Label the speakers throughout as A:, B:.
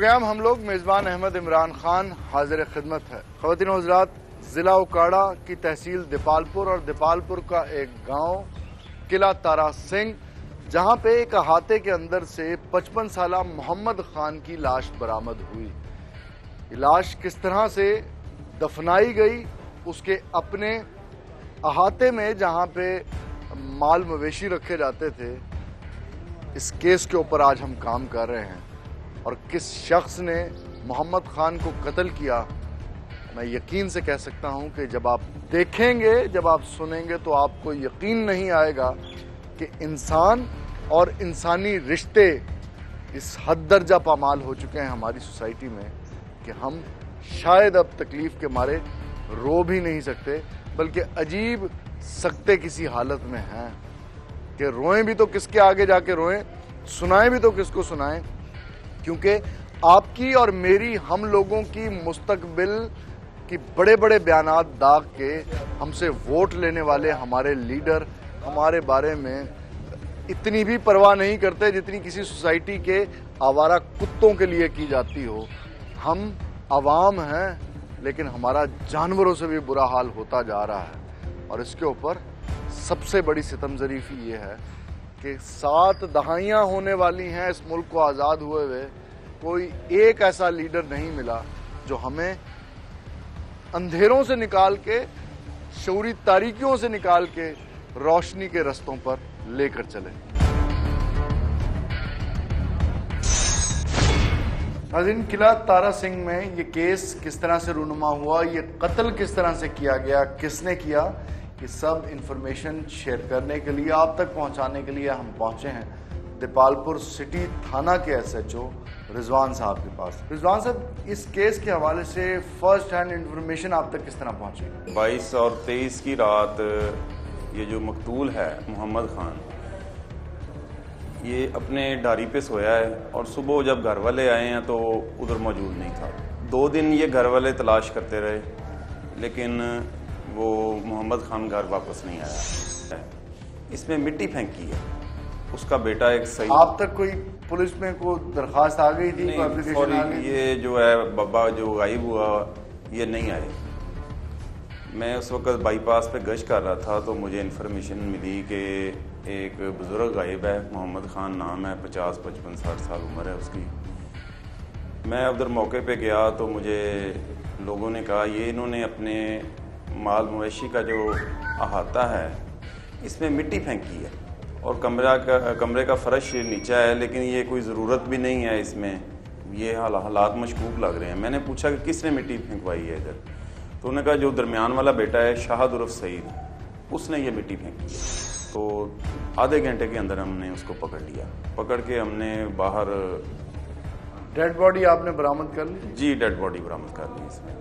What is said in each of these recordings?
A: Programme हम लोग मेजबान अहमद इमरान खान हाजिर खिदमत है। ख़वातीन व हज़रात, जिला उकाड़ा की तहसील दीपालपुर और दीपालपुर का एक गांव किला तारा सिंह, जहां पे एक अहाते के अंदर से 55 साला मोहम्मद खान की लाश बरामद हुई। ये लाश किस तरह से दफनाई गई, उसके अपने अहाते में जहां पे माल मवेशी रखे जाते थे, इस केस के ऊपर आज हम काम कर रहे हैं। और किस शख्स ने मोहम्मद खान को कत्ल किया, मैं यकीन से कह सकता हूं कि जब आप देखेंगे, जब आप सुनेंगे, तो आपको यकीन नहीं आएगा कि इंसान और इंसानी रिश्ते इस हद दर्जा पामाल हो चुके हैं हमारी सोसाइटी में कि हम शायद अब तकलीफ के मारे रो भी नहीं सकते, बल्कि अजीब सकते किसी हालत में हैं कि रोएं भी तो किसके आगे जाके रोएं, सुनाएं भी तो किसको सुनाएं, क्योंकि आपकी और मेरी, हम लोगों की मुस्तकबिल की बड़े बड़े बयानात दाग के हमसे वोट लेने वाले हमारे लीडर हमारे बारे में इतनी भी परवाह नहीं करते जितनी किसी सोसाइटी के आवारा कुत्तों के लिए की जाती हो। हम आवाम हैं, लेकिन हमारा जानवरों से भी बुरा हाल होता जा रहा है। और इसके ऊपर सबसे बड़ी सितम ज़रीफ़ी ये है कि 7 दहाइयाँ होने वाली हैं इस मुल्क को आज़ाद हुए हुए, कोई एक ऐसा लीडर नहीं मिला जो हमें अंधेरों से निकाल के, शऊरी तारीकियों से निकाल के रोशनी के रस्तों पर लेकर चले। नाज़रीन, किला तारा सिंह में ये केस किस तरह से रूनुमा हुआ, ये कत्ल किस तरह से किया गया, किसने किया, ये सब इंफॉर्मेशन शेयर करने के लिए, आप तक पहुंचाने के लिए हम पहुंचे हैं दीपालपुर सिटी थाना के SHO रिजवान साहब के पास। रिजवान साहब, इस केस के हवाले से फर्स्ट हैंड इंफॉर्मेशन आप तक किस तरह पहुंची?
B: 22 और 23 की रात ये जो मकतूल है मोहम्मद खान, ये अपने डारी पे सोया है और सुबह जब घर वाले आए हैं तो उधर मौजूद नहीं था। 2 दिन ये घर वाले तलाश करते रहे, लेकिन वो मोहम्मद खान घर वापस नहीं आया। इसमें मिट्टी फेंकी है उसका बेटा एक सही। आप
A: तक कोई पुलिस में कोई दरखास्त आ गई थी?
B: सॉरी, ये जो है बाबा जो गायब हुआ ये नहीं आए। मैं उस वक्त बाईपास पे गश्त कर रहा था तो मुझे इन्फॉर्मेशन मिली कि एक बुज़ुर्ग गायब है, मोहम्मद खान नाम है, 50, 55, 60 साल उम्र है उसकी। मैं उधर मौके पे गया तो मुझे लोगों ने कहा ये इन्होंने अपने माल मवेशी का जो अहाता है इसमें मिट्टी फेंकी है और कमरे का फर्श नीचा है, लेकिन ये कोई ज़रूरत भी नहीं है इसमें, ये हालात मशकूक लग रहे हैं। मैंने पूछा कि किसने मिट्टी फेंकवाई है इधर, तो उन्होंने कहा जो दरमियान वाला बेटा है शाहद उर्फ सईद, उसने ये मिट्टी फेंकी है। तो आधे घंटे के अंदर हमने उसको पकड़ लिया। पकड़ के हमने बाहर।
A: डेड बॉडी आपने बरामद कर ली?
B: जी, डेड बॉडी बरामद कर ली इसमें।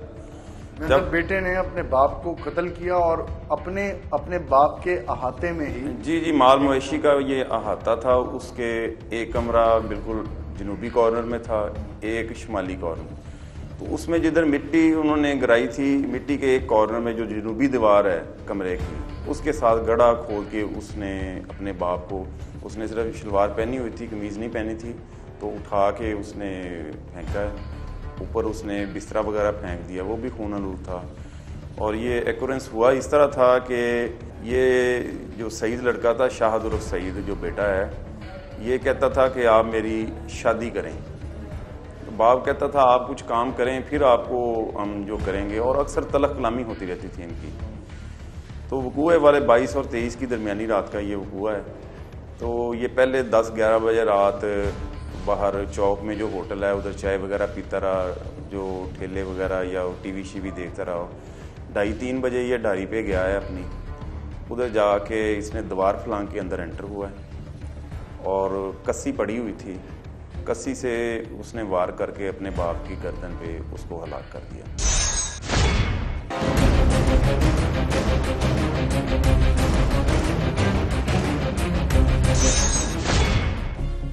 A: जब बेटे ने अपने बाप को कत्ल किया और अपने बाप के अहाते में ही?
B: जी, माल मवेशी का ये अहाता था। उसके एक कमरा बिल्कुल जनूबी कॉर्नर में था, एक शुमाली कॉर्नर। तो उसमें जिधर मिट्टी उन्होंने गिराई थी, मिट्टी के एक कॉर्नर में जो जनूबी दीवार है कमरे की, उसके साथ गड्ढा खोद के उसने अपने बाप को, उसने सिर्फ शलवार पहनी हुई थी, कमीज़ नहीं पहनी थी, तो उठा के उसने फेंका है। ऊपर उसने बिस्तरा वगैरह फेंक दिया, वो भी खून आलूद था। और ये एक्यूरेंस हुआ इस तरह था कि ये जो सईद लड़का था, शाहद उर्फ सईद जो बेटा है, ये कहता था कि आप मेरी शादी करें। तो बाप कहता था आप कुछ काम करें फिर आपको हम जो करेंगे, और अक्सर तलख कलामी होती रहती थी इनकी। तो वकूए वाले 22 और 23 की दरमियानी रात का ये वकूआ है। तो ये पहले 10-11 बजे रात बाहर चौक में जो होटल है उधर चाय वगैरह पीता रहा, जो ठेले वगैरह या टीवी शीवी देखता रहा। 2:30-3 बजे ये डारी पे गया है अपनी, उधर जाके इसने दीवार फलांग के अंदर एंटर हुआ है और कस्सी पड़ी हुई थी, कस्सी से उसने वार करके अपने बाप की गर्दन पे उसको हलाक कर दिया।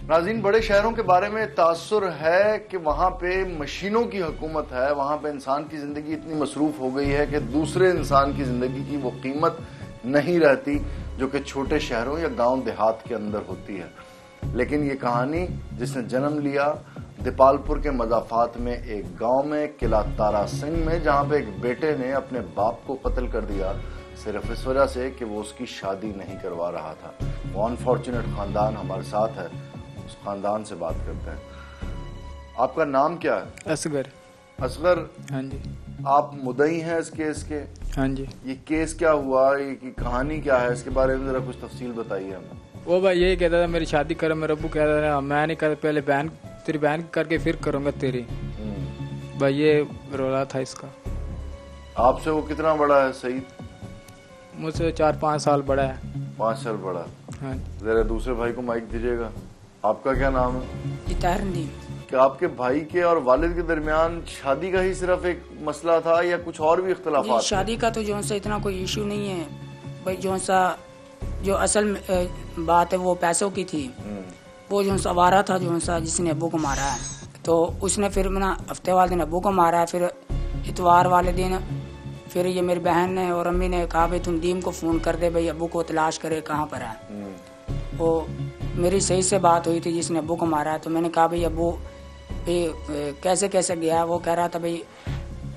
A: नाज़रीन, बड़े शहरों के बारे में तासुर है कि वहाँ पे मशीनों की हुकूमत है, वहाँ पे इंसान की ज़िंदगी इतनी मसरूफ़ हो गई है कि दूसरे इंसान की ज़िंदगी की वो कीमत नहीं रहती जो कि छोटे शहरों या गांव देहात के अंदर होती है। लेकिन ये कहानी जिसने जन्म लिया दीपालपुर के मजाफात में एक गांव में किला तारा सिंह में, जहां पे एक बेटे ने अपने बाप को कत्ल कर दिया सिर्फ इस वजह से कि वो उसकी शादी नहीं करवा रहा था। वो अनफॉर्चुनेट खानदान हमारे साथ है, उस खानदान से बात करते हैं। आपका नाम क्या है?
C: असगर।
A: असगर,
C: हाँ जी।
A: आप मुद्दई हैं इस केस के?
C: हाँ जी।
A: ये केस क्या हुआ, ये की कहानी क्या है, इसके बारे में जरा कुछ तफसील बताइए हमें। वो
C: भाई यही कहता था मेरी शादी करो, मेरा अब्बू कहता था मैं नहीं कर, पहले बहन तेरी बहन करके फिर करूंगा तेरी। भाई ये रोला था इसका।
A: आपसे वो कितना बड़ा है सईद?
C: मुझसे 4-5 साल बड़ा है।
A: 5 साल बड़ा।
C: हाँ।
A: जरा दूसरे भाई को माइक दीजिएगा। आपका क्या नाम है?
D: इतारंदी।
A: क्या आपके भाई के और वालिद के दरमियान शादी का ही सिर्फ एक मसला था या कुछ और भी इख्तिलाफात?
D: शादी का तो जो सा इतना कोई इशू नहीं है भाई, जो असल बात है वो पैसों की थी। वो जो सा आवारा था जो सा जिसने अब्बू को मारा है, तो उसने फिर ना हफ्ते वाले दिन अब्बू को मारा है, फिर इतवार वाले दिन फिर ये मेरी बहन ने और अम्मी ने कहा भाई तुम दीम को फोन कर दे, भाई अब्बू को तलाश करे कहाँ पर है। वो मेरी सही से बात हुई थी जिसने अब्बू को मारा है, तो मैंने कहा भाई अब्बू कैसे कैसे गया। वो कह रहा था भाई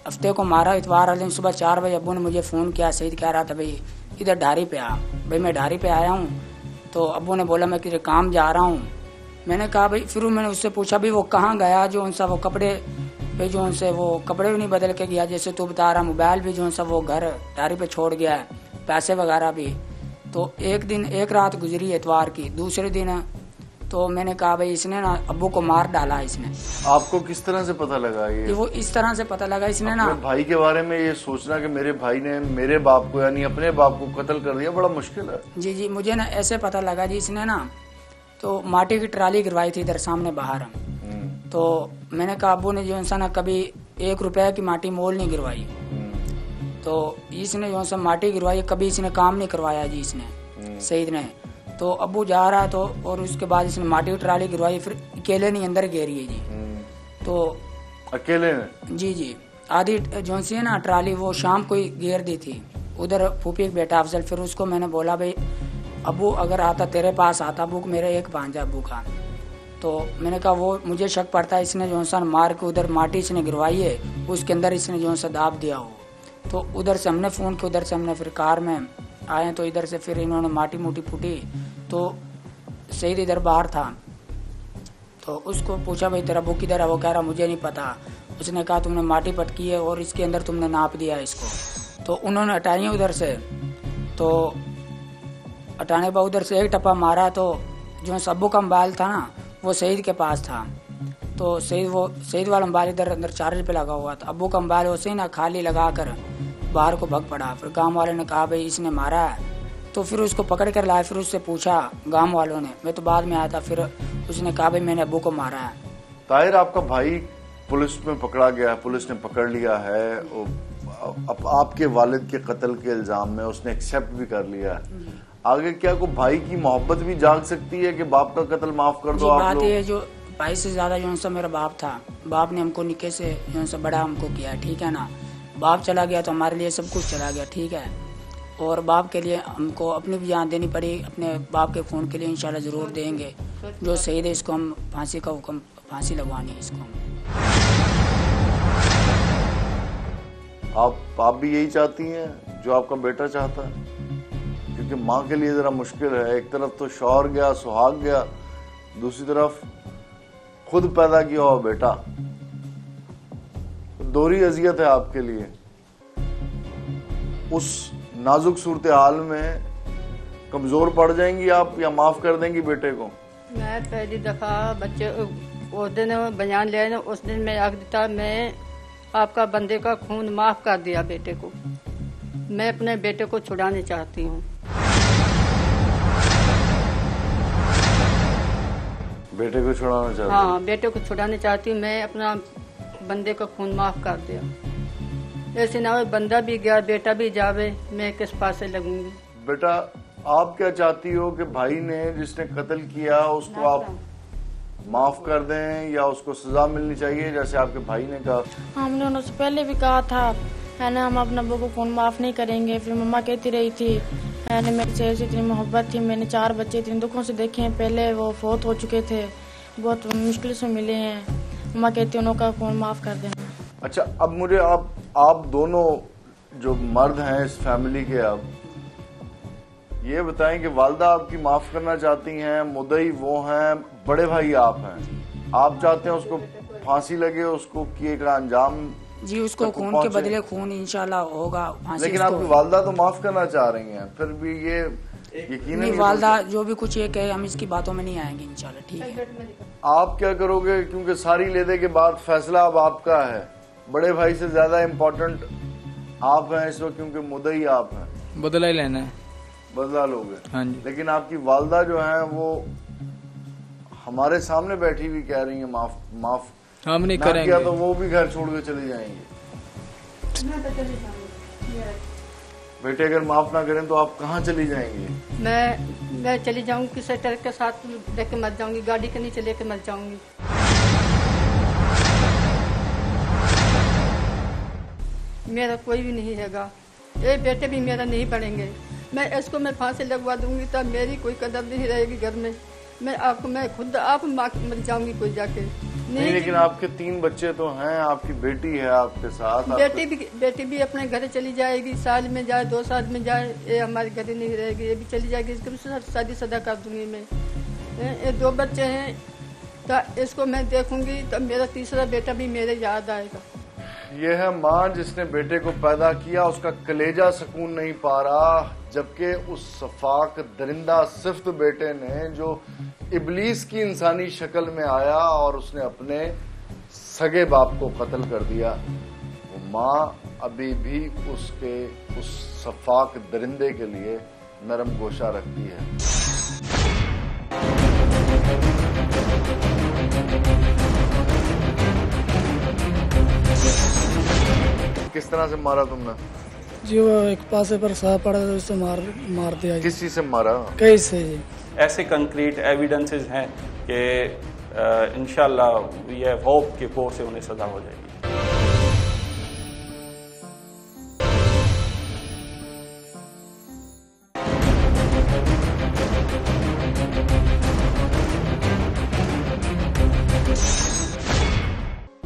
D: हफ्ते को मारा, इतवार वाले दिन सुबह 4 बजे अब्बू ने मुझे फ़ोन किया। सईद कह रहा था भाई इधर ढारी पे आ। भाई मैं ढारी पे आया हूँ, तो अब्बू ने बोला मैं किधर काम जा रहा हूँ। मैंने कहा भाई, फिर मैंने उससे पूछा भाई वो कहाँ गया, जो उनसा वो कपड़े भाई जो उनसे वो कपड़े भी नहीं बदल के गया जैसे तू बता रहा, मोबाइल भी जो उनसा वो घर ढारी पे छोड़ गया है, पैसे वगैरह भी। तो एक रात गुजरी इतवार की, दूसरे दिन तो मैंने कहा भाई इसने ना अब्बू को मार डाला इसने।
A: आपको किस तरह से पता लगा ये?
D: वो इस तरह से पता लगा इसने ना
A: भाई के बारे में ये सोचना कि मेरे भाई ने मेरे बाप को यानी अपने बाप को कत्ल कर दिया, बड़ा मुश्किल है।
D: जी मुझे ना ऐसे पता लगा जी, इसने ना तो माटी की ट्राली गिरवाई थी इधर सामने बाहर। तो मैंने कहा अब्बू ने जो इंसान ना कभी 1 रुपए की माटी मोल नहीं गिरवाई, तो इसने जो सा माटी गिरवाई कभी इसने काम नहीं करवाया जी इसने, सईद ने। तो अब्बू जा रहा तो और उसके बाद इसने माटी की ट्राली गिरवाई, फिर अकेले नहीं अंदर गेरी है जी। तो
A: अकेले ने?
D: जी आधी जो सी है ना ट्राली वो शाम को ही गेर दी थी। उधर फूफी एक बेटा अफजल, फिर उसको मैंने बोला भाई अब्बू अगर आता तेरे पास आता, अब्बू मेरा एक भांजा अब्बू का। तो मैंने कहा वो मुझे शक पड़ता है इसने जो सा मार के उधर माटी इसने गिरवाई है, उसके अंदर इसने जो सा दाब दिया हो। तो उधर से हमने फ़ोन किया, उधर से हमने फिर कार में आए, तो इधर से फिर इन्होंने माटी मोटी फूटी। तो सईद इधर बाहर था, तो उसको पूछा भाई तेरा अब्बू किधर है? वो कह रहा मुझे नहीं पता। उसने कहा तुमने माटी पटकी है और इसके अंदर तुमने नाप दिया है इसको। तो उन्होंने हटाई उधर से, तो हटाने के बाद उधर से एक टप्पा मारा, तो जो अब्बू का मोबाइल था ना वो सईद के पास था। तो सईद वाला मोबाइल इधर अंदर चार्ज पे लगा हुआ था। अब्बू का मोबाइल वैसे ही ना खाली लगा कर बाहर को भग पड़ा। फिर गांव वाले ने कहा भाई इसने मारा है, तो फिर उसको पकड़ कर लाया। फिर उससे पूछा गांव वालों ने, मैं तो बाद में आया था, फिर उसने कहा भाई मैंने अब्बू को मारा है।
A: ताहिर आपका भाई पुलिस में पकड़ा गया, पुलिस ने पकड़ लिया है, आपके वालिद के कत्ल के इल्जाम में उसने एक्सेप्ट भी कर लिया है। आगे क्या को भाई की मोहब्बत भी जाग सकती है कि बाप का कत्ल माफ कर दो? आप
D: बात ये जो भाई से ज्यादा जो सा मेरा बाप था, बाप ने हमको निके से जो सा बड़ा हमको किया, ठीक है ना। बाप चला गया तो हमारे लिए सब कुछ चला गया, ठीक है। और बाप के लिए हमको अपनी भी जान देनी पड़ी, अपने बाप के खून के लिए इंशाल्लाह जरूर देंगे। जो शहीद है इसको हम फांसी का हुक्म, फांसी लगवानी है इसको।
A: आप भी यही चाहती हैं जो आपका बेटा चाहता है? क्योंकि माँ के लिए जरा मुश्किल है, एक तरफ तो शौहर गया, सुहाग गया, दूसरी तरफ खुद पैदा किया हुआ बेटा, दोहरी अजियत है आपके लिए। उस नाजुक सूरत हाल में कमजोर पड़ जाएंगी आप या माफ कर देंगी बेटे को?
E: मैं पहली दफा बच्चे उस दिन बयान लिया, उस दिन मैं आख दिता मैं आपका बंदे का खून माफ कर दिया बेटे को। मैं अपने बेटे को छुड़ाने चाहती हूँ।
A: बेटे को छुड़ाना चाहती?
E: हाँ, बेटे को छुड़ाने चाहती हूँ। मैं अपना बंदे का खून माफ कर दिया। ऐसे ना हो बंदा भी गया बेटा भी जावे, मैं किस पास से लगूंगी? बेटा
A: आप क्या चाहती हो कि भाई ने जिसने कत्ल किया उसको आप माफ कर दें या उसको सजा मिलनी चाहिए जैसे आपके भाई ने कहा?
F: हमने उनसे पहले भी कहा था है ना, हम अपने अब्बू को खून माफ नहीं करेंगे। फिर मम्मा कहती रही थी है ना, मेरे से ऐसी इतनी मोहब्बत थी, मैंने 4 बच्चे इतने दुखों से देखे हैं, पहले वो फौत हो चुके थे, बहुत मुश्किल से मिले हैं। मम्मा कहती है उनका खून माफ कर देना।
A: अच्छा, अब मुझे आप दोनों जो मर्द हैं इस फैमिली के, अब ये बताएं कि वालदा आपकी माफ करना चाहती हैं, मुदई वो हैं, बड़े भाई आप हैं, आप चाहते हैं उसको फांसी लगे, उसको किए का अंजाम
D: जी, उसको खून के बदले खून इंशाल्लाह होगा, फांसी।
A: लेकिन आपकी वालदा तो माफ करना चाह रही हैं, फिर भी ये यकीनन
D: नहीं, वालदा जो भी कुछ ये कहे हम इसकी बातों में नहीं आएंगे इंशाल्लाह, ठीक है।
A: आप क्या करोगे, क्योंकि सारी लेदे के बाद फैसला अब आपका है, बड़े भाई से ज्यादा इम्पोर्टेंट आप हैं इस वक्त, क्योंकि मुदई आप हैं,
C: बदला ही लेना है।
A: बदला लोगे?
C: हाँ जी।
A: लेकिन आपकी वालदा जो है वो हमारे सामने बैठी हुई कह रही है माफ
C: हम नहीं
A: ना
C: करेंगे।
A: किया तो वो भी घर छोड़ के चले जाएंगे। बेटे अगर माफ ना करें तो आप कहाँ चली जाएंगी?
E: मैं चली जाऊंगी, किसी ट्रक के साथ लेके मर जाऊंगी, गाड़ी के नीचे लेके मर जाऊंगी। मेरा कोई भी नहीं हैगा, ये बेटे भी मेरा नहीं पढ़ेंगे। मैं इसको मैं फांसी लगवा दूंगी तब मेरी कोई कदर नहीं रहेगी घर में। मैं खुद आप मर जाऊंगी कोई जाके।
A: नहीं, लेकिन आपके 3 बच्चे तो हैं, आपकी बेटी है आपके साथ।
E: बेटी भी अपने घर चली जाएगी, साल में जाए 2 साल में जाए, ये हमारे घर ही नहीं रहेगी, ये भी चली जाएगी, इसको शादी सदा कर दूंगी मैं। ये 2 बच्चे हैं तो इसको मैं देखूंगी तब मेरा तीसरा बेटा भी मेरे याद आएगा।
A: यह है माँ जिसने बेटे को पैदा किया, उसका कलेजा सुकून नहीं पा रहा, जबकि उस सफाक दरिंदा सिफ्त बेटे ने जो इबलीस की इंसानी शक्ल में आया और उसने अपने सगे बाप को कत्ल कर दिया, वो माँ अभी भी उसके उस सफाक दरिंदे के लिए नरम गोशा रखती है। किस तरह से मारा तुमने?
G: जी वो एक पासे पर सांप पड़ा था, उससे मार दिया।
A: किस चीज से मारा?
G: कई से जी।
H: ऐसे कंक्रीट एविडेंसेस हैं कि इंशाल्लाह ये होप के कोर्ट से उन्हें सजा हो जाएगी।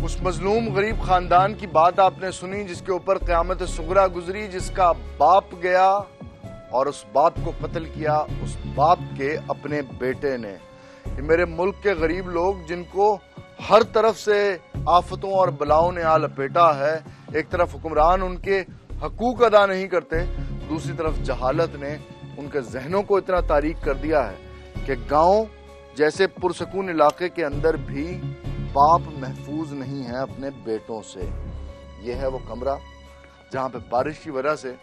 A: उस मजलूम गरीब खानदान की बात आपने सुनी जिसके ऊपर क़यामत सुगरा गुजरी, जिसका बाप गया और उस बाप को कत्ल किया, उस बाप के अपने बेटे ने। ये मेरे मुल्क के गरीब लोग जिनको हर तरफ से आफतों और बलाओं ने आ लपेटा है, एक तरफ हुक्मरान उनके हकूक अदा नहीं करते, दूसरी तरफ जहालत ने उनके जहनों को इतना तारीक कर दिया है कि गांव जैसे पुरसकून इलाके के अंदर भी बाप महफूज नहीं है अपने बेटों से। यह है वो कमरा जहां पे बारिश की वजह से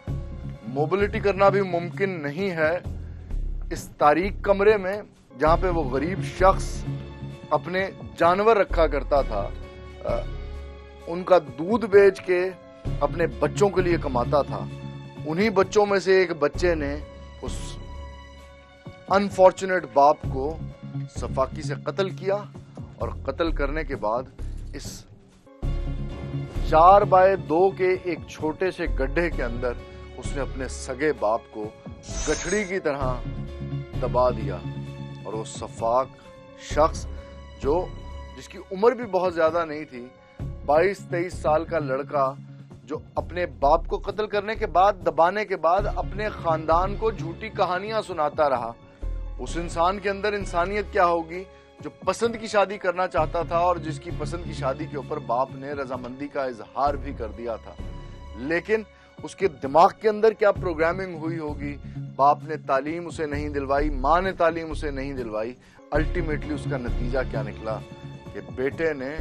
A: मोबिलिटी करना भी मुमकिन नहीं है। इस तारीक कमरे में जहां पे वो गरीब शख्स अपने जानवर रखा करता था, उनका दूध बेच के अपने बच्चों के लिए कमाता था, उन्हीं बच्चों में से एक बच्चे ने उस अनफॉर्चुनेट बाप को सफाकी से कत्ल किया और कत्ल करने के बाद इस 4x2 के एक छोटे से गड्ढे के अंदर उसने अपने सगे बाप को गठड़ी की तरह दबा दिया। और वो सफाक शख्स जिसकी उम्र भी बहुत ज्यादा नहीं थी, 22-23 साल का लड़का, जो अपने बाप को कत्ल करने के बाद, दबाने के बाद अपने खानदान को झूठी कहानियां सुनाता रहा। उस इंसान के अंदर इंसानियत क्या होगी जो पसंद की शादी करना चाहता था और जिसकी पसंद की शादी के ऊपर बाप ने रजामंदी का इजहार भी कर दिया था। लेकिन उसके दिमाग के अंदर क्या प्रोग्रामिंग हुई होगी, बाप ने तालीम उसे नहीं दिलवाई, माँ ने तालीम उसे नहीं दिलवाई, अल्टीमेटली उसका नतीजा क्या निकला कि बेटे ने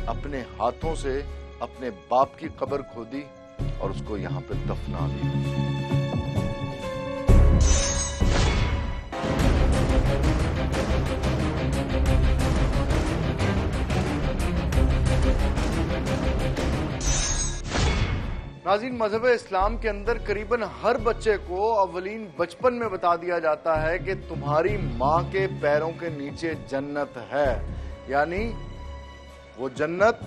A: अपने हाथों से अपने बाप की कब्र खोदी और उसको यहाँ पे दफना दिया। नाज़रीन, मजहब इस्लाम के अंदर करीबन हर बच्चे को अवलीन बचपन में बता दिया जाता है कि तुम्हारी माँ के पैरों के नीचे जन्नत है। यानी वो जन्नत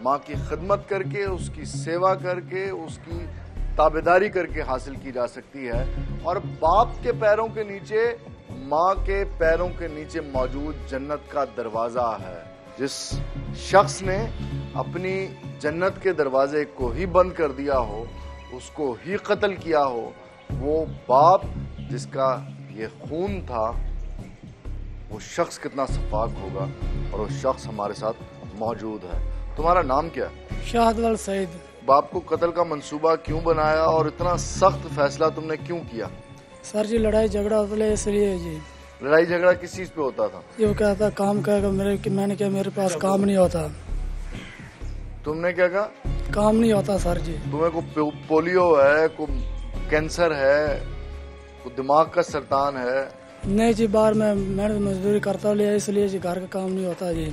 A: माँ की खिदमत करके, उसकी सेवा करके, उसकी ताबेदारी करके हासिल की जा सकती है। और बाप के पैरों के नीचे, माँ के पैरों के नीचे मौजूद जन्नत का दरवाजा है। जिस शख्स ने अपनी जन्नत के दरवाजे को ही बंद कर दिया हो, उसको ही कत्ल किया हो, वो बाप जिसका ये खून था, वो शख्स कितना सफाक होगा। और वो शख्स हमारे साथ मौजूद है। तुम्हारा नाम क्या है?
G: शाहदवल सईद।
A: बाप को कत्ल का मंसूबा क्यों बनाया और इतना सख्त फैसला तुमने क्यों किया?
G: सर जी लड़ाई झगड़ा होता है इसलिए जी।
A: लड़ाई झगड़ा किस चीज पे होता था?
G: ये कहता काम करेगा मैंने क्या मेरे पास काम नहीं होता।
A: तुमने क्या कहा?
G: काम नहीं होता सर जी।
A: तुम्हें को पोलियो है, को कैंसर है, को दिमाग का सरतान है?
G: नहीं जी, बाहर में मेहनत मजदूरी करता लिया इसलिए जी घर का काम नहीं होता जी।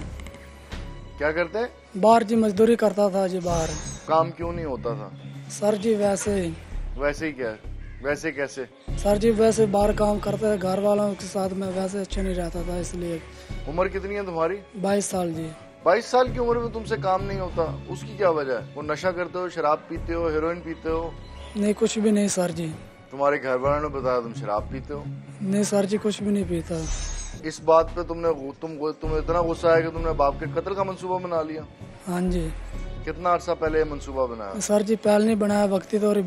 A: क्या करते?
G: बाहर जी मजदूरी करता था जी बाहर।
A: काम क्यों नहीं होता था?
G: सर जी वैसे ही।
A: वैसे ही क्या? वैसे कैसे?
G: सर जी वैसे बाहर काम करता है, घर वालों के साथ में वैसे अच्छा नहीं रहता था इसलिए।
A: उम्र कितनी है तुम्हारी?
G: 22 साल जी।
A: 22 साल की उम्र में तुमसे काम नहीं होता, उसकी क्या वजह है? वो नशा करते हो, शराब पीते हो, हेरोइन पीते हो?
G: नहीं कुछ भी नहीं सर जी।
A: तुम्हारे घर वालों ने बताया तुम शराब पीते हो?
G: नहीं सर जी कुछ भी नहीं पीता।
A: इस बात पे तुम्हें इतना गुस्सा है कि तुमने बाप के कत्ल का मंसूबा बना लिया?
G: हाँ जी।
A: कितना अर्सा पहले ये मंसूबा बनाया?
G: सर जी पहले नहीं बनाया, वक्ती तौर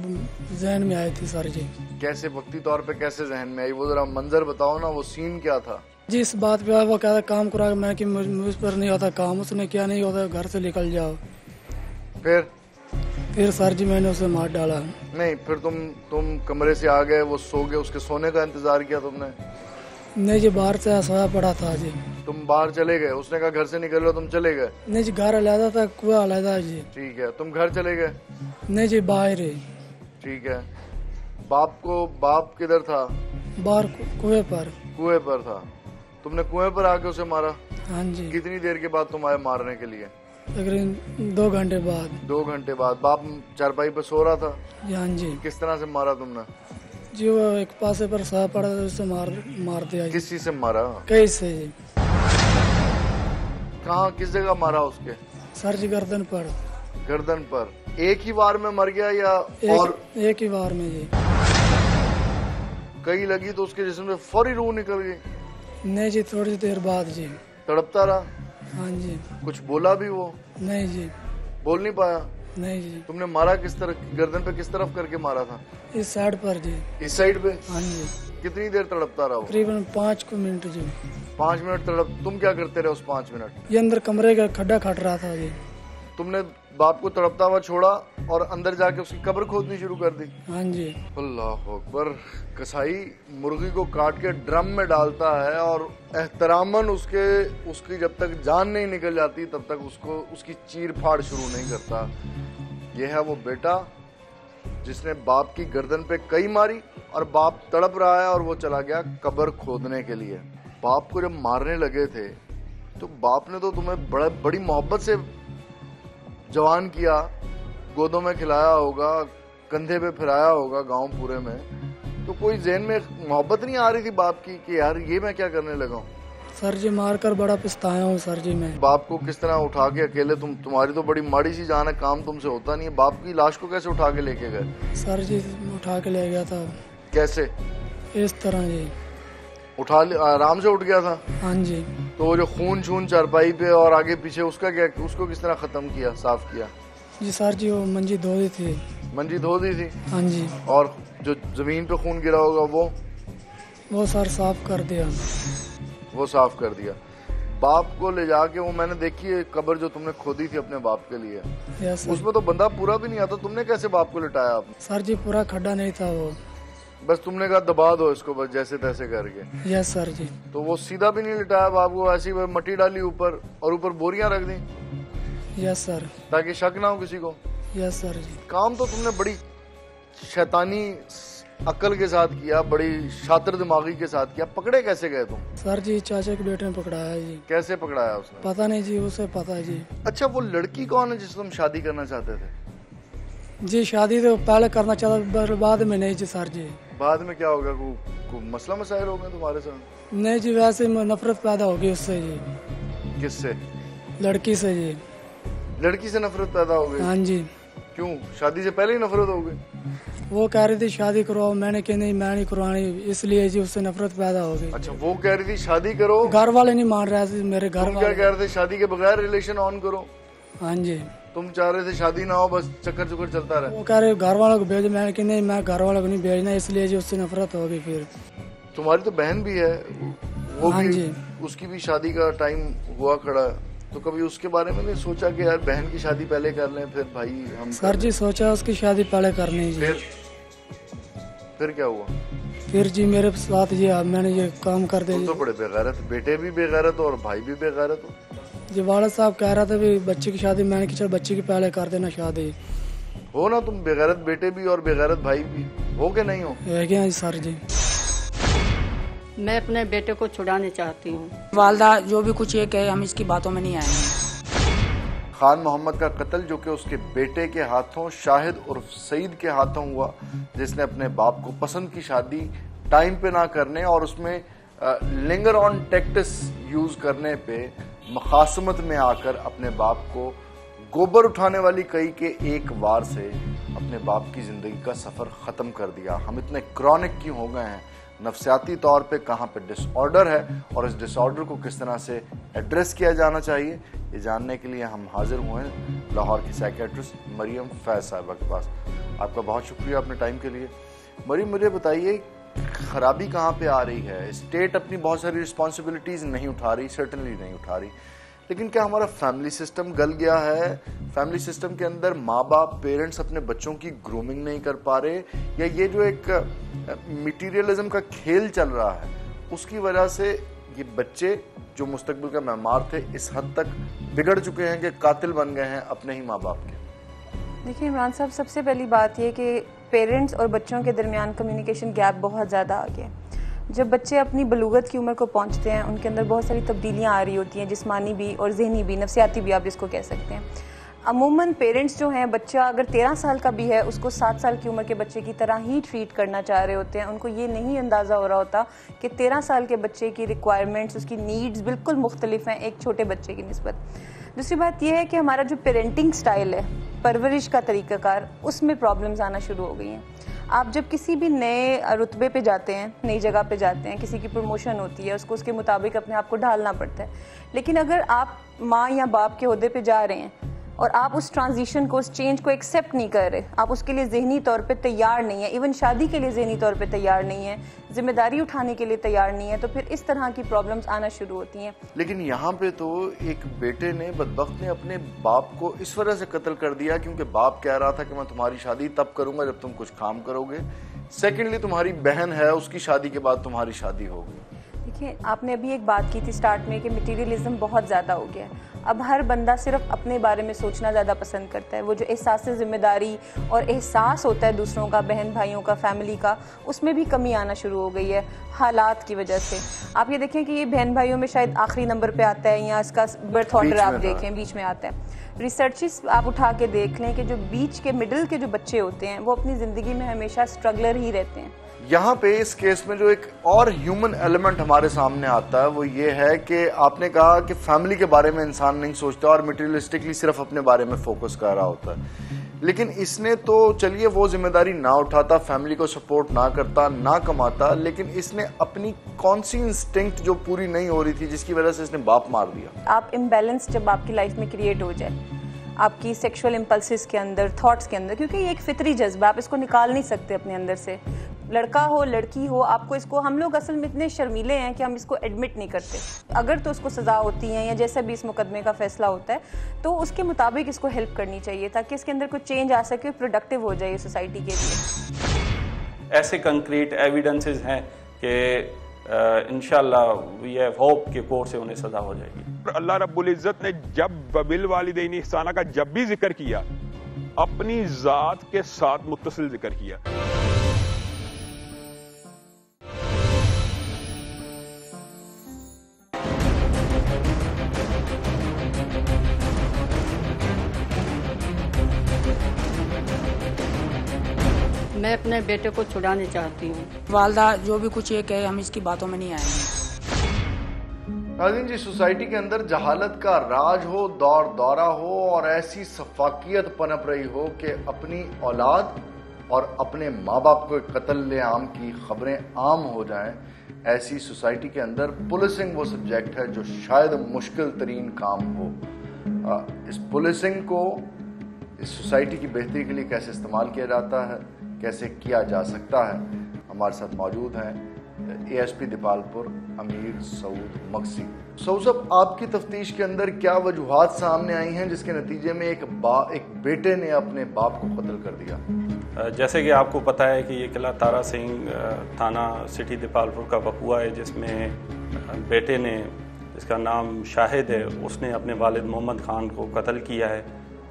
G: जहन में आई थी सर जी।
A: कैसे वक्ती तौर पे कैसे जहन में आई? वो जरा मंजर बताओ ना, वो सीन क्या था?
G: जी इस बात पे वो कहता काम करा, मैं कि मुझ पर नहीं होता काम। उसने क्या नहीं होता, घर से निकल जाओ। फिर सर जी मैंने उसे मार डाला।
A: नहीं, फिर तुम कमरे से आ गए, वो सो गए, उसके सोने का इंतजार किया तुमने?
G: नहीं जी, बाहर से सोया पड़ा था जी।
A: तुम बाहर चले गए, उसने कहा घर से निकल लो, तुम चले गए?
G: नहीं जी, घर अलहदा था, कुआं अलहदा जी।
A: ठीक है, तुम घर चले गए?
G: नहीं जी, बाहर ही।
A: ठीक है, बाप किधर था?
G: बाहर कुएं पर।
A: कुएं पर था। तुमने कुएं पर आके उसे मारा?
G: हाँ जी।
A: कितनी देर के बाद तुम आए मारने के लिए?
G: तकरीबन 2 घंटे बाद।
A: 2 घंटे बाद। बाप चारपाई पर सो रहा था?
G: हाँ जी।
A: किस तरह से मारा तुमने?
G: जी वो एक पासे पर सहा पड़ा था, उससे मार दिया।
A: किस चीज से मारा?
G: कैसे जी?
A: कहाँ, किस जगह मारा उसके?
G: सर जी गर्दन पर।
A: गर्दन पर। एक ही वार में मर गया या और?
G: एक ही वार में जी।
A: कई लगी तो उसके जिस्म में फौरी रूह निकल गई?
G: नहीं जी, थोड़ी देर बाद जी।
A: तड़पता रहा?
G: हाँ जी।
A: कुछ बोला भी वो?
G: नहीं जी।
A: बोल नहीं पाया?
G: नहीं जी।
A: तुमने मारा किस तरह? गर्दन पे किस तरफ करके मारा था?
G: इस साइड पर जी।
A: इस साइड पे?
G: हाँ जी।
A: कितनी देर तड़पता रहा वो?
G: तकरीबन 5 मिनट जी।
A: 5 मिनट तड़प। तुम क्या करते रहे उस 5 मिनट?
G: ये अंदर कमरे का खड्डा खट रहा था जी।
A: तुमने बाप को तड़पता हुआ छोड़ा और अंदर जाके उसकी कब्र खोदनी शुरू कर दी?
G: हाँ जी।
A: अल्लाह अकबर। कसाई मुर्गी को काट के ड्रम में डालता है और एहतरामन उसकी जब तक जान नहीं निकल जाती तब तक उसकी चीर फाड़ शुरू नहीं करता। यह है वो बेटा जिसने बाप की गर्दन पे कई मारी और बाप तड़प रहा है और वो चला गया कब्र खोदने के लिए। बाप को जब मारने लगे थे तो बाप ने तो तुम्हें बड़ी मोहब्बत से जवान किया, गोदों में खिलाया होगा, कंधे पे फिराया होगा गांव पूरे में, तो कोई ज़हन में मोहब्बत नहीं आ रही थी बाप की कि यार ये मैं क्या करने लगा हूँ?
G: सर जी मारकर बड़ा पछताया हूँ सर जी मैं।
A: बाप को किस तरह उठा के अकेले तुम्हारी तो बड़ी माड़ी सी जान है, काम तुमसे होता नहीं है। बाप की लाश को कैसे उठा के लेके गए?
G: सर जी उठा के ले गया था।
A: कैसे?
G: इस तरह जी।
A: आराम से उठ गया था?
G: हाँ जी।
A: तो वो जो खून चारपाई पे और आगे पीछे उसका क्या, उसको किस तरह खत्म किया, साफ किया?
G: जी सर जी वो मंजी धो दी थी।
A: मंजी धो दी थी?
G: हाँ जी।
A: और जो जमीन पे खून गिरा होगा वो
G: सर साफ कर दिया।
A: वो साफ कर दिया। बाप को ले जाके वो मैंने देखी है कब्र जो तुमने खोदी थी अपने बाप के लिए, उसमें तो बंदा पूरा भी नहीं आता। तुमने कैसे बाप को लिटाया आपने?
G: सर जी पूरा खड्डा नहीं था वो,
A: बस तुमने कहा दबा दो इसको बस जैसे तैसे करके।
G: यस सर जी।
A: तो वो सीधा भी नहीं लिटाया बाप को, ऐसी मट्टी डाली ऊपर और ऊपर बोरियां रख दी?
G: Yes sir.
A: ताकि शक ना हो किसी को?
G: यस सर जी।
A: काम तो तुमने बड़ी शैतानी अक्ल के साथ किया, बड़ी शातिर दिमागी के साथ किया। पकड़े कैसे गए तुम?
G: सर जी चाचा के बेटे ने पकड़ाया जी।
A: कैसे पकड़ाया उसने?
G: पता नहीं जी, उसे पता है जी।
A: अच्छा वो लड़की कौन है जिससे तुम शादी करना चाहते थे?
G: जी शादी तो पहले करना चाहता, बाद में नहीं जी सर जी।
A: बाद में क्या होगा? को मसला मसाइल हो गए तुम्हारे साथ?
G: नहीं जी, वैसे नफरत पैदा होगी उससे जी।
A: किससे?
G: लड़की से जी।
A: लड़की से नफरत पैदा हो गई?
G: हाँ जी।
A: क्यों? शादी से पहले ही नफरत हो गई?
G: वो कह रही थी शादी करवाओ, मैंने कहा नहीं मैं नहीं करवानी, इसलिए जी उससे नफरत पैदा हो गई।
A: अच्छा, वो कह रही थी शादी करो,
G: घर वाले नहीं मान रहे थे मेरे घर
A: तुम क्या
G: वाले।
A: कह रहे थे? शादी के बगैर रिलेशन ऑन करो।
G: हाँ जी,
A: तुम चाह रहे थे शादी ना हो, बस चक्कर चुक्कर चलता रहे।
G: वो कह रहे घर वालों को भेज, मैंने कहा नहीं मैं घर वालों को नहीं भेजना, इसलिए जी उससे नफरत हो गई। फिर
A: तुम्हारी तो बहन भी है, वो
G: हाँ
A: भी,
G: जी।
A: उसकी भी शादी का टाइम हुआ खड़ा, तो कभी उसके बारे में नहीं सोचा कि यार बहन की शादी पहले कर लें, फिर भाई हम
G: सर जी सोचा उसकी शादी पहले करनी जी।
A: फिर क्या हुआ?
G: फिर जी मेरे साथ ये मैंने ये काम कर
A: तुम
G: दिया
A: तो बड़े बेगैरत, बेटे भी बेगैरत हो और भाई भी बेगैरत हो।
G: जी। वाला साहब कह रहा था भी बच्ची की शादी, मैंने कहा चल बच्ची की पहले कर देना शादी।
A: हो ना, तुम बेगैरत बेटे भी और बेगैरत भाई भी हो के नहीं हो?
G: है क्या जी सर जी?
E: मैं अपने बेटे को छुड़ाने चाहती हूँ।
D: वालदा जो भी कुछ ये कहे हम इसकी बातों में नहीं आएंगे।
A: खान मोहम्मद का कत्ल जो कि उसके बेटे के हाथों, शाहिद उर्फ सईद के हाथों हुआ, जिसने अपने बाप को पसंद की शादी टाइम पे ना करने और उसमें लिंगर ऑन टैक्टिस यूज करने पे मुखासमत में आकर अपने बाप को गोबर उठाने वाली कई के एक वार से अपने बाप की जिंदगी का सफर खत्म कर दिया। हम इतने क्रॉनिक क्यों हो गए हैं? नफ्सियाती तौर पे कहाँ पे डिसऑर्डर है और इस डिसऑर्डर को किस तरह से एड्रेस किया जाना चाहिए, ये जानने के लिए हम हाजिर हुए हैं लाहौर की साइकेट्रिस्ट मरियम फैज साहिबा के पास। आपका बहुत शुक्रिया अपने टाइम के लिए। मरियम, मुझे बताइए खराबी कहाँ पे आ रही है? स्टेट अपनी बहुत सारी रिस्पॉन्सिबिलिटीज नहीं उठा रही, सर्टनली नहीं उठा रही, लेकिन क्या हमारा फैमिली सिस्टम गल गया है? फैमिली सिस्टम के अंदर माँ बाप, पेरेंट्स अपने बच्चों की ग्रूमिंग नहीं कर पा रहे, या ये जो एक मटीरियलिज्म का खेल चल रहा है उसकी वजह से ये बच्चे जो मुस्तकबिल का मेहमान थे इस हद तक बिगड़ चुके हैं कि कातिल बन गए हैं अपने ही माँ बाप के?
I: देखिए इमरान साहब, सबसे पहली बात ये कि पेरेंट्स और बच्चों के दरमियान कम्युनिकेशन गैप बहुत ज़्यादा आ गया। जब बच्चे अपनी बलूगत की उम्र को पहुंचते हैं, उनके अंदर बहुत सारी तब्दीलियां आ रही होती हैं, जिस्मानी भी और जहनी भी, नफ्सियाती भी आप जिसको कह सकते हैं। अमूमन पेरेंट्स जो हैं, बच्चा अगर 13 साल का भी है उसको 7 साल की उम्र के बच्चे की तरह ही ट्रीट करना चाह रहे होते हैं। उनको ये नहीं अंदाज़ा हो रहा होता कि 13 साल के बच्चे की रिक्वायरमेंट्स, उसकी नीड्स बिल्कुल मुख्तलिफ हैं एक छोटे बच्चे की निस्बत। दूसरी बात यह है कि हमारा जो पेरेंटिंग स्टाइल है, परवरिश का तरीक़ाकार, उसमें प्रॉब्लम्स आना शुरू हो गई हैं। आप जब किसी भी नए रुतबे पे जाते हैं, नई जगह पे जाते हैं, किसी की प्रमोशन होती है, उसको उसके मुताबिक अपने आप को ढालना पड़ता है। लेकिन अगर आप माँ या बाप के ओहदे पे जा रहे हैं और आप उस ट्रांजिशन को, उस चेंज को एक्सेप्ट नहीं कर रहे, आप उसके लिए ज़हनी तौर पे तैयार नहीं है, इवन शादी के लिए ज़हनी तौर पे तैयार नहीं है, जिम्मेदारी उठाने के लिए तैयार नहीं है, तो फिर इस तरह की प्रॉब्लम्स आना शुरू होती हैं।
A: लेकिन यहाँ पे तो एक बेटे ने, बदबख्त ने, अपने बाप को इस वजह से कत्ल कर दिया क्योंकि बाप कह रहा था कि मैं तुम्हारी शादी तब करूंगा जब तुम कुछ काम करोगे। सेकेंडली, तुम्हारी बहन है, उसकी शादी के बाद तुम्हारी शादी होगी।
I: देखिए, आपने अभी एक बात की थी स्टार्ट में कि मटीरियलिज्म बहुत ज़्यादा हो गया है। अब हर बंदा सिर्फ अपने बारे में सोचना ज़्यादा पसंद करता है। वो जो एहसास ज़िम्मेदारी और एहसास होता है दूसरों का, बहन भाइयों का, फैमिली का, उसमें भी कमी आना शुरू हो गई है हालात की वजह से। आप ये देखें कि ये बहन भाइयों में शायद आखिरी नंबर पे आता है, या इसका बर्थ ऑर्डर आप देखें बीच में आता है। रिसर्चेस आप उठा के देख लें कि जो बीच के, मिडिल के जो बच्चे होते हैं वो अपनी ज़िंदगी में हमेशा स्ट्रगलर ही रहते हैं।
A: यहाँ पे इस केस में जो एक और ह्यूमन एलिमेंट हमारे सामने आता है वो ये है कि आपने कहा कि फैमिली के बारे में इंसान नहीं सोचता और मटेरियलिस्टिकली सिर्फ अपने बारे में फोकस कर रहा होता है। लेकिन इसने तो चलिए वो जिम्मेदारी ना उठाता, फैमिली को सपोर्ट ना करता, ना कमाता, लेकिन इसने अपनी कौन सी इंस्टिंक्ट जो पूरी नहीं हो रही थी जिसकी वजह से इसने बाप मार दिया।
I: आप इम्बैलेंस जब आपकी लाइफ में क्रिएट हो जाए, आपकी सेक्सुअल इम्पल्सिस के अंदर, थॉट्स के अंदर, क्योंकि ये एक फितरी जज्बा, आप इसको निकाल नहीं सकते अपने अंदर से। लड़का हो लड़की हो, आपको इसको, हम लोग असल में इतने शर्मीले हैं कि हम इसको एडमिट नहीं करते। अगर तो उसको सज़ा होती है या जैसा भी इस मुकदमे का फैसला होता है तो उसके मुताबिक इसको हेल्प करनी चाहिए ताकि इसके अंदर कोई चेंज आ सके, प्रोडक्टिव हो जाए सोसाइटी के लिए।
H: ऐसे कंक्रीट एविडेंसेस हैं कि इंशाल्लाह वी हैव होप कि कोर्ट से उन्हें सजा हो जाएगी।
J: अल्लाह रब्बुल इज़्ज़त ने जब बिल वालिदैन इहसाना का जब भी जिक्र किया, अपनी जात के साथ मुत्तसिल जिक्र किया।
E: मैं अपने बेटे को छुड़ाने चाहती हूँ।
D: वालदा जो भी कुछ ये कहे हम इसकी बातों में नहीं आएंगे।
A: नाज़रीन जी, सोसाइटी के अंदर जहालत का राज हो, दौर दौरा हो और ऐसी सफाकियत पनप रही हो कि अपनी औलाद और अपने माँ बाप को कत्ल आम की खबरें आम हो जाएं, ऐसी सोसाइटी के अंदर पुलिसिंग वो सब्जेक्ट है जो शायद मुश्किल तरीन काम हो। इस पुलिसिंग को इस सोसाइटी की बेहतरी के लिए कैसे इस्तेमाल किया जाता है, कैसे किया जा सकता है, हमारे साथ मौजूद हैं ASP दीपालपुर अमीर सऊद मक्सी। सऊद साहब, आपकी तफ्तीश के अंदर क्या वजूहात सामने आई हैं जिसके नतीजे में एक बेटे ने अपने बाप को कत्ल कर दिया?
H: जैसे कि आपको पता है कि ये किला तारा सिंह थाना सिटी दीपालपुर का वक़ुआ है, जिसमें बेटे ने, जिसका नाम शाहिद है, उसने अपने वालिद मोहम्मद खान को कत्ल किया है।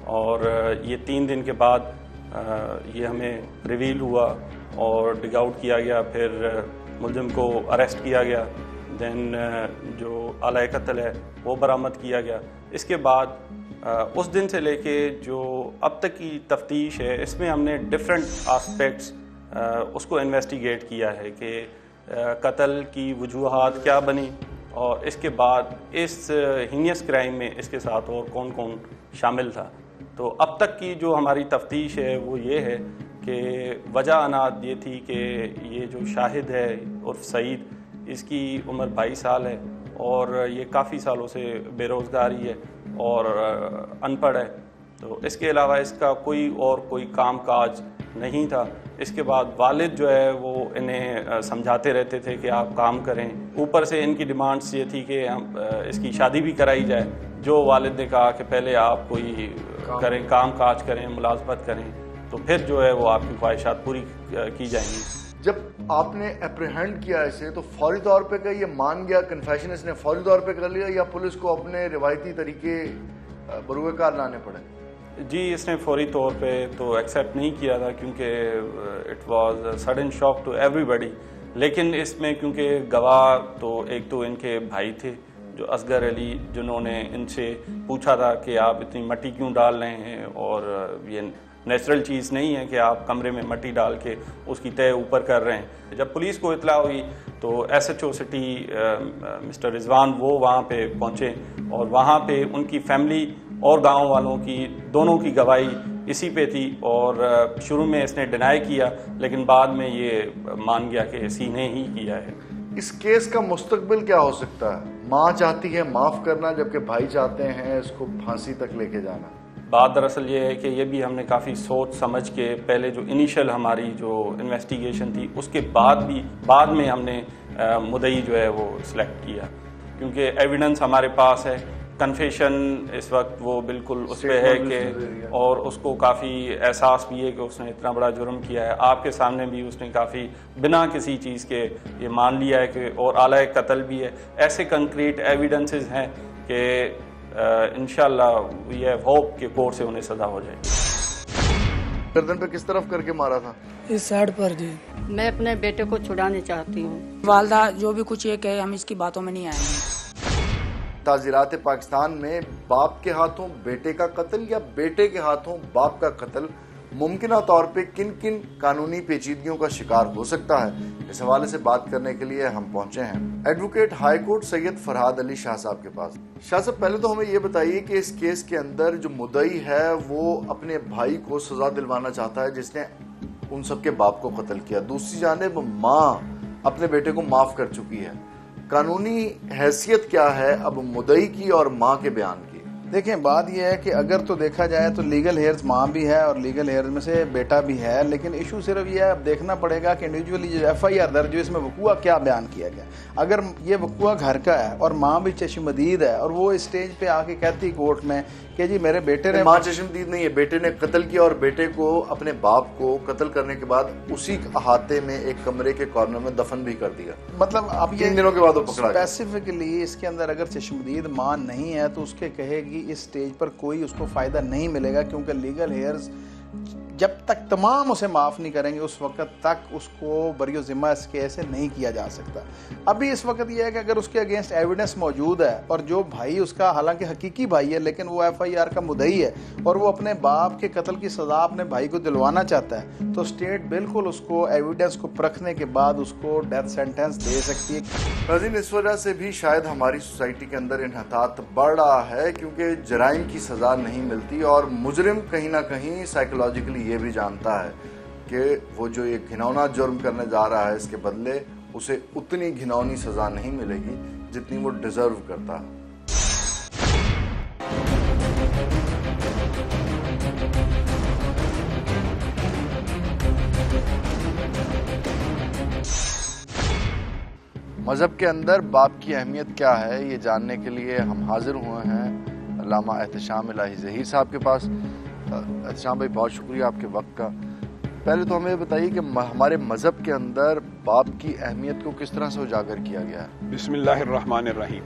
H: और ये 3 दिन के बाद ये हमें रिवील हुआ और डिग आउट किया गया, फिर मुलजिम को अरेस्ट किया गया, देन जो आला कत्ल है वो बरामद किया गया। इसके बाद उस दिन से लेके जो अब तक की तफ्तीश है, इसमें हमने डिफरेंट आस्पेक्ट्स उसको इन्वेस्टिगेट किया है कि कत्ल की वजूहात क्या बनी और इसके बाद इस हीनियस क्राइम में इसके साथ और कौन कौन शामिल था। तो अब तक की जो हमारी तफ्तीश है वो ये है कि वजह अनाद ये थी कि ये जो शाहिद है उर्फ सईद, इसकी उम्र 22 साल है और ये काफ़ी सालों से बेरोज़गारी है और अनपढ़ है। तो इसके अलावा इसका कोई काम काज नहीं था। इसके बाद वालिद जो है वो इन्हें समझाते रहते थे कि आप काम करें। ऊपर से इनकी डिमांड्स ये थी कि हम इसकी शादी भी कराई जाए, जो वालिद ने कहा कि पहले आप कोई करें, काम काज करें, मुलाजमत करें, तो फिर जो है वो आपकी ख्वाहिशात पूरी की जाएंगी।
A: जब आपने अप्रीहेंड किया इसे तो फौरी तौर पे क्या ये मान गया, कन्फेशन इसने फौरी तौर पे कर लिया, या पुलिस को अपने रिवायती तरीके बरूए कार लाने पड़े?
H: जी, इसने फौरी तौर पे तो एक्सेप्ट नहीं किया था क्योंकि it was sudden shock to everybody. लेकिन इसमें क्योंकि गवाह तो एक तो इनके भाई थे जो असगर अली, जिन्होंने इनसे पूछा था कि आप इतनी मट्टी क्यों डाल रहे हैं और ये नेचुरल चीज़ नहीं है कि आप कमरे में मट्टी डाल के उसकी तय ऊपर कर रहे हैं। जब पुलिस को इतला हुई तो SHO सिटी मिस्टर रिजवान वो वहाँ पे पहुँचे और वहाँ पे उनकी फैमिली और गांव वालों की दोनों की गवाही इसी पे थी। और शुरू में इसने डिनाई किया लेकिन बाद में ये मान गया कि इसी ने ही किया है।
A: इस केस का मुस्तकबिल क्या हो सकता है? माँ चाहती है माफ़ करना जबकि भाई चाहते हैं इसको फांसी तक लेके जाना।
H: बात दरअसल ये है कि ये भी हमने काफ़ी सोच समझ के, पहले जो इनिशियल हमारी जो इन्वेस्टिगेशन थी उसके बाद में हमने मुद्दई जो है वो सिलेक्ट किया, क्योंकि एविडेंस हमारे पास है। कन्फेशन इस वक्त वो बिल्कुल उस पर है कि, और उसको काफ़ी एहसास भी है कि उसने इतना बड़ा जुर्म किया है। आपके सामने भी उसने काफ़ी बिना किसी चीज़ के ये मान लिया है कि, और आला कत्ल भी है। ऐसे कंक्रीट एविडेंसेस हैं कि इंशाल्लाह वी हैव होप कि कोर्ट से उन्हें सजा हो जाएगी।
A: गर्दन पे किस तरफ करके मारा था?
G: इस साइड पर जी।
E: मैं अपने बेटे को छुड़ाने चाहती हूँ।
D: वालदा जो भी कुछ ये कहे हम इसकी बातों में नहीं आएंगे।
A: ताज़ीरात पाकिस्तान में बाप के हाथों बेटे का कत्ल या बेटे के हाथों बाप का कत्ल मुमकिना तौर पे किन किन कानूनी पेचीदगियों का शिकार हो सकता है, इस हवाले से बात करने के लिए हम पहुंचे हैं advocate high court Syed Farhad Ali Shah साहब के पास। शाह साहब, पहले तो हमें ये बताइए कि इस केस के अंदर जो मुद्दई है वो अपने भाई को सजा दिलवाना चाहता है जिसने उन सबके बाप को कत्ल किया। दूसरी जानिब माँ अपने बेटे को माफ कर चुकी है। कानूनी हैसियत क्या है अब मुद्दई की और माँ के बयान की?
K: देखें, बात यह है कि अगर तो देखा जाए तो लीगल हेयर्स माँ भी है और लीगल हेयर्स में से बेटा भी है, लेकिन इशू सिर्फ यह है, अब देखना पड़ेगा कि इंडिविजुअली जो FIR दर्ज जो इसमें वकूआ क्या बयान किया गया। अगर ये वकूआ घर का है और माँ भी चश्मदीद है और वो स्टेज पे आके कहती कोर्ट में कि जी मेरे बेटे ने,
A: माँ चश्मदीद नहीं है, बेटे ने कत्ल किया और बेटे को अपने बाप को कत्ल करने के बाद उसी अहाते में एक कमरे के कॉर्नर में दफन भी कर दिया।
K: मतलब अब
A: 3 दिनों के बाद वो पकड़ा गया।
K: स्पेसिफिकली इसके अंदर अगर चश्मदीद माँ नहीं है तो उसके कहेगी इस स्टेज पर कोई उसको फायदा नहीं मिलेगा, क्योंकि लीगल हेयर्स जब तक तमाम उसे माफ़ नहीं करेंगे उस वक्त तक उसको बरियो ज़िम्मा इस केस से नहीं किया जा सकता। अभी इस वक्त यह है कि अगर उसके अगेंस्ट एविडेंस मौजूद है और जो भाई उसका हालांकि हकीकी भाई है लेकिन वो FIR का मुद्दई है और वो अपने बाप के कत्ल की सज़ा अपने भाई को दिलवाना चाहता है, तो स्टेट बिल्कुल उसको एविडेंस को परखने के बाद उसको डेथ सेंटेंस दे सकती है।
A: नाज़रीन, इस वजह से भी शायद हमारी सोसाइटी के अंदर इन्हतात बढ़ रहा है क्योंकि जराइम की सज़ा नहीं मिलती और मुजरिम कहीं ना कहीं साइकोलॉजिकली ये भी जानता है कि वो जो ये घिनौना जुर्म करने जा रहा है इसके बदले उसे उतनी घिनौनी सजा नहीं मिलेगी जितनी वो डिजर्व करता है। मज़हब के अंदर बाप की अहमियत क्या है ये जानने के लिए हम हाजिर हुए हैं अल्लामा एहतशाम इलाही ज़हीर साहब के पास। एहतशाम भाई बहुत शुक्रिया आपके वक्त का। पहले तो हमें बताइए कि हमारे मज़हब के अंदर बाप की अहमियत को किस तरह से उजागर किया गया है।
J: बिस्मिल्लाहिर्रहमानिर्रहीम।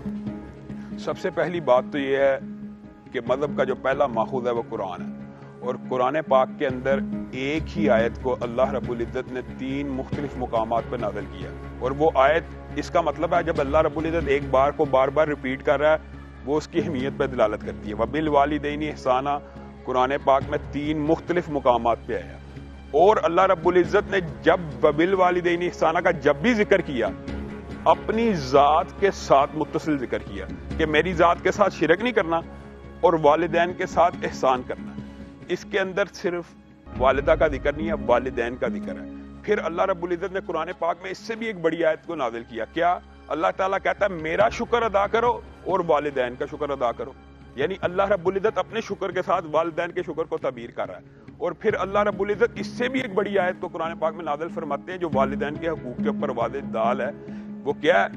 J: सबसे पहली बात तो ये है कि मज़हब का जो पहला माखूज़ है वो कुरान है, और कुरान पाक के अंदर एक ही आयत को अल्लाह रब्बुल इज़्ज़त ने 3 मुख्तलिफ मुकामात पर नाज़िल किया, और वो आयत, इसका मतलब है जब अल्लाह रब्बुल इज़्ज़त एक बार को बार बार रिपीट कर रहा है वो उसकी अहमियत पर दलालत करती है। वबिल वालिदैन इहसाना कुरान पाक में 3 मुख्तलिफ मुकामात पे आया, और अल्लाह रब्बुल इज़्ज़त ने जब वबिल वालिदैन इहसाना का जब भी जिक्र किया अपनी ज़ात के साथ मुत्तसिल जिक्र किया कि मेरी ज़ात के साथ शिरक नहीं करना और वालिदैन के साथ एहसान करना। इसके अंदर सिर्फ वालिदा का जिक्र नहीं है, वालिदैन का जिक्र है। फिर अल्लाह रब्बुल इज़्ज़त ने कुरान पाक में इससे भी एक बड़ी आयत को नाज़िल किया। क्या? अल्लाह ताला कहता है मेरा शुक्र अदा करो और वालिदैन का शुक्र अदा करो, यानी अल्लाह रब्बुल इज़्ज़त अपने शुक्र के साथ वालिदैन के शुक्र को तबीर कर रहा है। और फिर अल्लाह रब्बुल इज़्ज़त इससे भी एक बड़ी आयत को कुरान पाक में नाज़िल फरमाते हैं जो वालिदैन के हकूक़ के ऊपर वाज़िह दाल है। वो क्या है?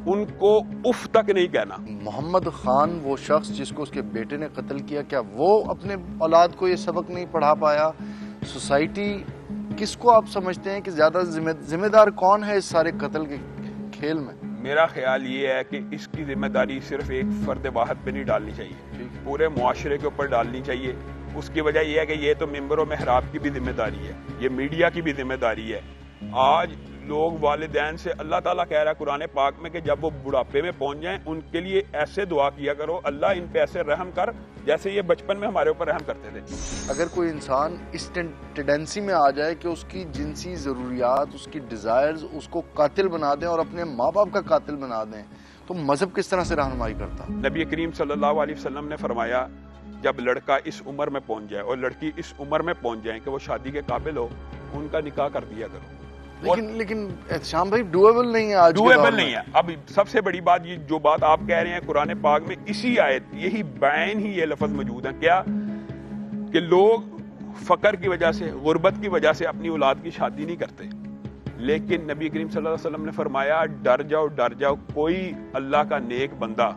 J: उनको उफ तक नहीं कहना।
A: मोहम्मद खान वो शख्स जिसको उसके बेटे ने कत्ल किया, क्या वो अपने औलाद को ये सबक नहीं पढ़ा पाया? सोसाइटी किसको आप समझते हैं कि ज्यादा जिम्मेदार कौन है इस सारे कत्ल के खेल में?
J: मेरा ख्याल ये है कि इसकी जिम्मेदारी सिर्फ एक फर्द वाहिद पे नहीं डालनी चाहिए, पूरे मुआशरे के ऊपर डालनी चाहिए। उसकी वजह यह है कि ये तो मिंबर और मेहराब की भी जिम्मेदारी है, ये मीडिया की भी जिम्मेदारी है। आज लोग वालिदैन से, अल्लाह ताला कह रहा है कुरान पाक में कि जब वो बुढ़ापे में पहुंच जाएं उनके लिए ऐसे दुआ किया करो, अल्लाह इन पे ऐसे रहम कर जैसे ये बचपन में हमारे ऊपर रहम करते थे।
A: अगर कोई इंसान इस टेंडेंसी में आ जाए कि उसकी जिनसी ज़रूरियात, उसकी डिज़ायर्स उसको कातिल बना दें और अपने माँ बाप का कातिल बना दें, तो मज़हब किस तरह से रहनुमाई करता?
J: नबी करीम सल्लल्लाहु अलैहि वसल्लम ने फरमाया जब लड़का इस उम्र में पहुंच जाए और लड़की इस उम्र में पहुंच जाए कि वो शादी के काबिल हो, उनका निकाह कर दिया करो।
A: लेकिन एहतशाम भाई डुएबल नहीं है, आज
J: डुएबल नहीं है। अब सबसे बड़ी बात, ये जो बात आप कह रहे हैं कुरान पाक में इसी आयत, यही बैन ही ये लफ्ज मौजूद है। क्या? कि लोग फकर की वजह से, गुर्बत की वजह से अपनी औलाद की शादी नहीं करते, लेकिन नबी करीम सल्लल्लाहु अलैहि वसल्लम ने फरमाया डर जाओ, कोई अल्लाह का नेक बंदा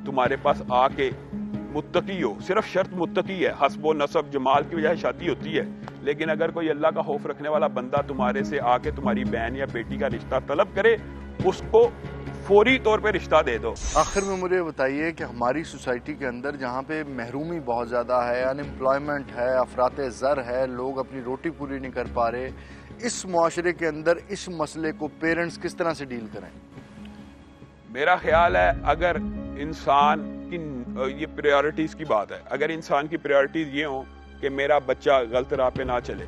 J: तुम्हारे पास आके मुत्तकी हो, सिर्फ शर्त मुत्तकी है, हस्बो नसब जमाल की वजह से शादी होती है, लेकिन अगर कोई अल्लाह का खौफ रखने वाला बंदा तुम्हारे से आके तुम्हारी बहन या बेटी का रिश्ता तलब करे, उसको फौरी तौर पे रिश्ता दे दो।
A: आखिर में मुझे बताइए कि हमारी सोसाइटी के अंदर जहाँ पे महरूमी बहुत ज़्यादा है, अनएम्प्लॉयमेंट है, अफराते ज़र है, लोग अपनी रोटी पूरी नहीं कर पा रहे, इस मुआशरे के अंदर इस मसले को पेरेंट्स किस तरह से डील करें?
J: मेरा ख्याल है अगर इंसान की, ये प्रायोरिटीज़ की बात है, अगर इंसान की प्रायोरिटीज़ ये हो कि मेरा बच्चा गलत राह पे ना चले,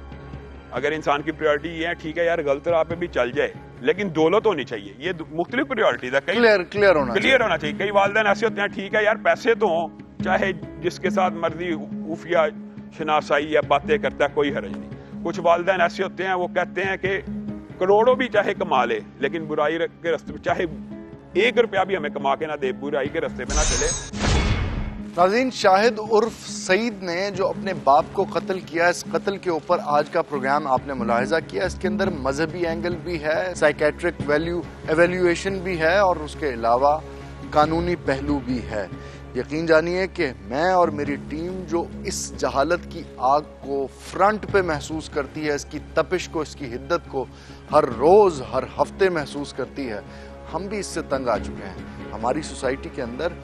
J: अगर इंसान की प्रायोरिटी ये है ठीक है यार गलत राह पे भी चल जाए लेकिन दौलत होनी चाहिए, ये मुख्तलिफ प्रायोरिटीज है,
A: क्लियर होना चाहिए।
J: कई वालिदैन ऐसे होते हैं ठीक है यार पैसे तो हों, चाहे जिसके साथ मर्जी उफिया शनासाई या बातें करता है कोई हर्ज नहीं। कुछ वालिदैन ऐसे होते हैं वो कहते हैं कि करोड़ों भी चाहे कमा ले लेकिन बुराई के रास्ते में, चाहे 1 रुपया भी हमें कमा के ना दे, बुराई के रास्ते में ना चले।
A: नाज़रीन, शाहिद उर्फ सईद ने जो अपने बाप को कत्ल किया, इस कत्ल के ऊपर आज का प्रोग्राम आपने मुलाहिजा किया। इसके अंदर मजहबी एंगल भी है, साइकेट्रिक एवेल्यूएशन भी है और उसके अलावा कानूनी पहलू भी है। यकीन जानिए कि मैं और मेरी टीम जो इस जहालत की आग को फ्रंट पे महसूस करती है, इसकी तपिश को, इसकी हिद्दत को हर रोज़ हर हफ्ते महसूस करती है, हम भी इससे तंग आ चुके हैं। हमारी सोसाइटी के अंदर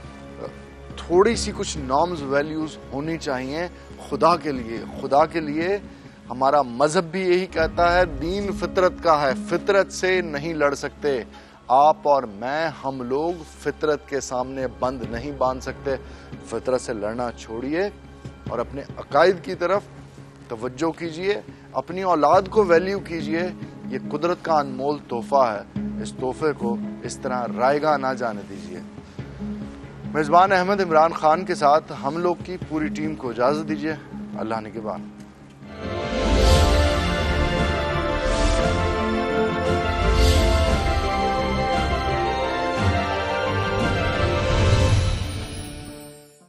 A: थोड़ी सी कुछ नॉर्म्स वैल्यूज़ होनी चाहिए खुदा के लिए। हमारा मजहब भी यही कहता है, दीन फितरत का है, फितरत से नहीं लड़ सकते। आप और मैं, हम लोग फितरत के सामने बंद नहीं बांध सकते। फितरत से लड़ना छोड़िए और अपने अकायद की तरफ तवज्जो कीजिए, अपनी औलाद को वैल्यू कीजिए। ये कुदरत का अनमोल तोहफा है, इस तोहफे को इस तरह रायगा ना जाने दीजिए। मेज़बान अहमद इमरान खान के साथ हम लोग की पूरी टीम को इजाज़त दीजिए। अल्लाह निगहबान।